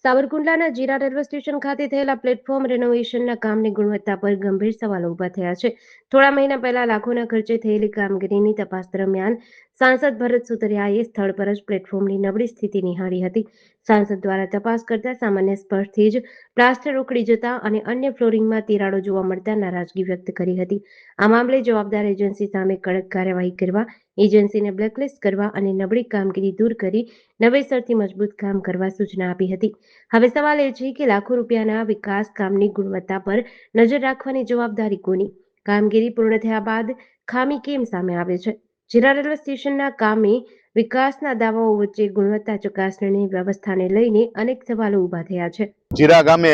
સાવરકુંડલાના જીરા railway station ખાતે થયેલા platform રેનોવેશનના કામની ગુણવત્તા પર ગંભીર સવાલો ઊભા થયા છે. થોડા મહિના પહેલા લાખોના ખર્ચે થયેલી કામગીરીની તપાસ દરમિયાન સાંસદ ભરત સુતરિયાએ સ્થળ પર જ પ્લેટફોર્મની નબળી સ્થિતિ નિહાળી હતી. સાંસદ દ્વારા તપાસ કરતા સામાન્ય સ્પર્શથી જ પ્લાસ્ટર ઉખડી જતા અને અન્ય ફ્લોરિંગમાં તિરાડો જોવા મળતા નારાજગી વ્યક્ત કરી હતી. આ મામલે જવાબદાર એજન્સી સામે કડક કાર્યવાહી કરવા, એજન્સીને બ્લેકલિસ્ટ કરવા અને નબળી કામગીરી દૂર કરી નવેસરથી મજબૂત કામ કરવા સૂચના આપી હતી. હવે સવાલ એ છે કે લાખો રૂપિયાના વિકાસ કામની ગુણવત્તા પર નજર રાખવાની જવાબદારી કોની? કામગીરી પૂર્ણ થયા બાદ ખામી કેમ સામે આવે છે? જીરા રેલવે સ્ટેશનના કામે વિકાસના દાવાઓ વચ્ચે ગુણવત્તા ચકાસણીની વ્યવસ્થાને લઈને અનેક સવાલો ઊભા થયા છે. જીરા ગામે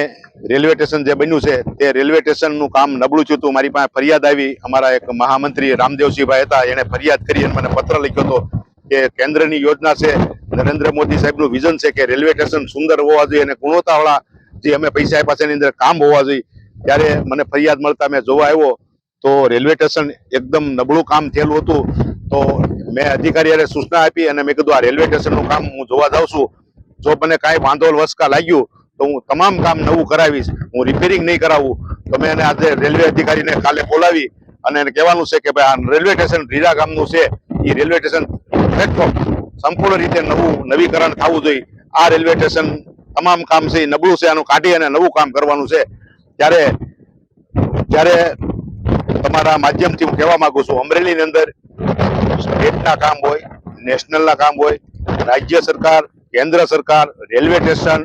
રેલવે સ્ટેશન જે બન્યું છે તે રેલવે સ્ટેશનનું કામ નબળું થયું હતું. મારી પાસે ફરિયાદ આવી. અમારા એક મહામંત્રી રામદેવસિંહભાઈ હતા, એને ફરિયાદ કરી અને મને પત્ર લખ્યો હતો કે કેન્દ્રની યોજના છે, નરેન્દ્ર મોદી સાહેબનું વિઝન છે કે રેલવે સ્ટેશન સુંદર હોવા જોઈએ અને ગુણવત્તાવાળા જે અમે પૈસા આપ્યા છે એની અંદર કામ હોવા જોઈએ. ત્યારે મને ફરિયાદ મળતા મેં જોવા આવ્યો તો રેલવે સ્ટેશન એકદમ નબળું કામ થયેલું હતું. તો મેં અધિકારીઓને સૂચના આપી અને મેં કીધું આ રેલવે સ્ટેશનનું કામ હું જોવા જાઉં છું. જો મને કાંઈ વાંધો વસકા લાગ્યું તો હું તમામ કામ નવું કરાવીશ, હું રિપેરિંગ નહીં કરાવું. તો મેં આજે રેલવે અધિકારીને કાલે બોલાવી અને એને કહેવાનું છે કે ભાઈ આ રેલવે સ્ટેશન રીરા ગામનું છે, એ રેલવે સ્ટેશન પ્લેટફોર્મ સંપૂર્ણ રીતે નવીકરણ થવું જોઈએ. આ રેલવે સ્ટેશન તમામ કામ છે એ નબળું છે, આનું કાઢી અને નવું કામ કરવાનું છે. ત્યારે તમારા માધ્યમથી હું કહેવા માંગુ છું, અમરેલીની અંદર સ્ટેટના કામ હોય, નેશનલના કામ હોય, રાજ્ય સરકાર, કેન્દ્ર સરકાર, રેલવે સ્ટેશન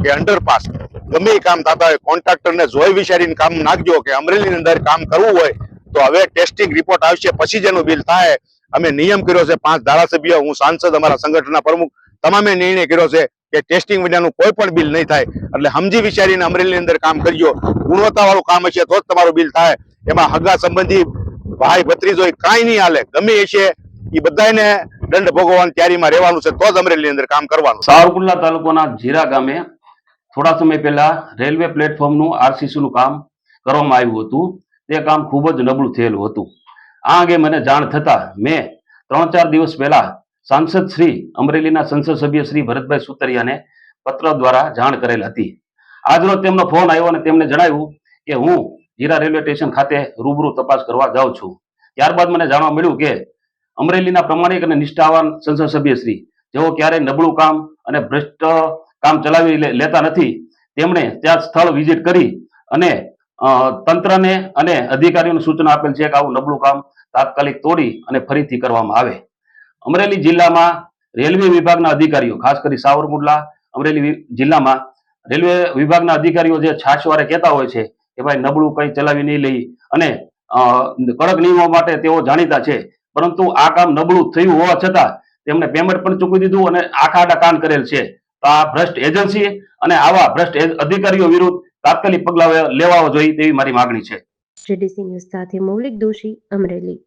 કે અંડરપાસ ગમે એ કામ થતા હોય, કોન્ટ્રાક્ટરને જોઈ વિચારીને કામ નાખજો કે અમરેલીની અંદર કામ કરવું હોય તો હવે ટેસ્ટિંગ રિપોર્ટ આવશે પછી જેનું બિલ થાય. અમે નિયમ કર્યો છે, 5 ધારાસભ્ય, હું સાંસદ, અમારા સંગઠનના પ્રમુખ તમામે નિર્ણય કર્યો છે કે ટેસ્ટિંગ વિનાનું કોઈ પણ બિલ નહીં થાય. એટલે સમજી વિચારીને અમરેલીની અંદર કામ કરજો. ગુણવત્તાવાળું કામ હશે તો જ તમારું બિલ થાય. એમાં હગા સંબંધી ભાઈ ભત્રીજો કાંઈ નહીં હાલે. ગમે છે એ બધાને દંડ ભોગવવાની તૈયારીમાં રહેવાનું છે તો જ અમરેલીની અંદર કામ કરવાનું. સાવરકુંડલા તાલુકાના જીરા ગામે થોડા સમય પહેલા રેલવે પ્લેટફોર્મનું આરસીસીનું કામ કરવામાં આવ્યું હતું. તે કામ ખૂબ જ નબળું થયેલું હતું. આ અંગે મને જાણ થતા મેં 3-4 દિવસ પહેલા સાંસદ શ્રી અમરેલીના સંસદ સભ્ય શ્રી ભરતભાઈ સુતરિયાને પત્ર દ્વારા જાણ કરેલ હતી. આજરોજ તેમનો ફોન આવ્યો અને તેમને જણાવ્યું કે હું જીરા રેલવે સ્ટેશન ખાતે રૂબરૂ તપાસ કરવા જાઉં છું. ત્યારબાદ મને જાણવા મળ્યું કે અમરેલીના પ્રમાણિક અને નિષ્ઠાવાન સંસદ સભ્ય શ્રી જેઓ ક્યારેય નબળું કામ અને ભ્રષ્ટ કામ ચલાવી લેતા નથી, તેમણે ત્યાં સ્થળ વિઝિટ કરી અને તંત્રને અને અધિકારીઓને સૂચના આપેલ છે કે આવું નબળું કામ તાત્કાલિક તોડી અને ફરીથી કરવામાં આવે. અમરેલી જિલ્લામાં રેલવે વિભાગના અધિકારીઓ, ખાસ કરી સાવરકુંડલા અમરેલી જિલ્લામાં રેલવે વિભાગના અધિકારીઓ જે છાશવારે કહેતા હોય છે કે ભાઈ નબળું કંઈ ચલાવી નહીં લઈ અને કડક નિયમો માટે તેઓ જાણીતા છે, પરંતુ આ કામ નબળું થયું હોવા છતાં તેમણે પેમેન્ટ પણ ચૂકવી દીધું અને આડા કાન કરેલ છે. તો આ ભ્રષ્ટ એજન્સી અને આવા ભ્રષ્ટ અધિકારીઓ વિરુદ્ધ તાત્કાલિક પગલાં લેવા જોઈએ તેવી મારી માગણી છે. જેડીસી ન્યૂઝ સાથે મૌલિક દોશી, અમરેલી.